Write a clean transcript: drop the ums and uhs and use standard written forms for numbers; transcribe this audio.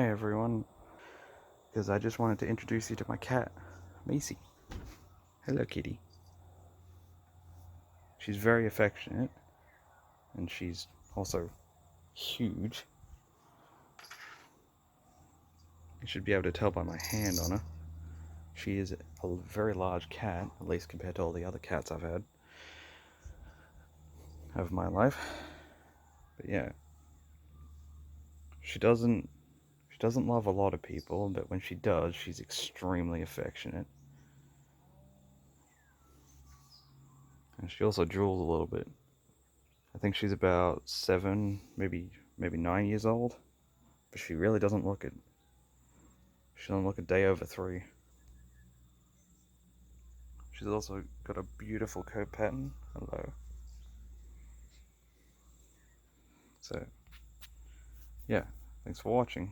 Hey everyone, because I just wanted to introduce you to my cat, Macy. Hello, kitty. She's very affectionate, and she's also huge. You should be able to tell by my hand on her. She is a very large cat, at least compared to all the other cats I've had of my life. But yeah, she doesn't love a lot of people, but when she does, she's extremely affectionate. And she also drools a little bit. I think she's about 7, maybe 9 years old, but she really doesn't look it. She doesn't look a day over 3. She's also got a beautiful coat pattern. Hello. So, yeah, thanks for watching.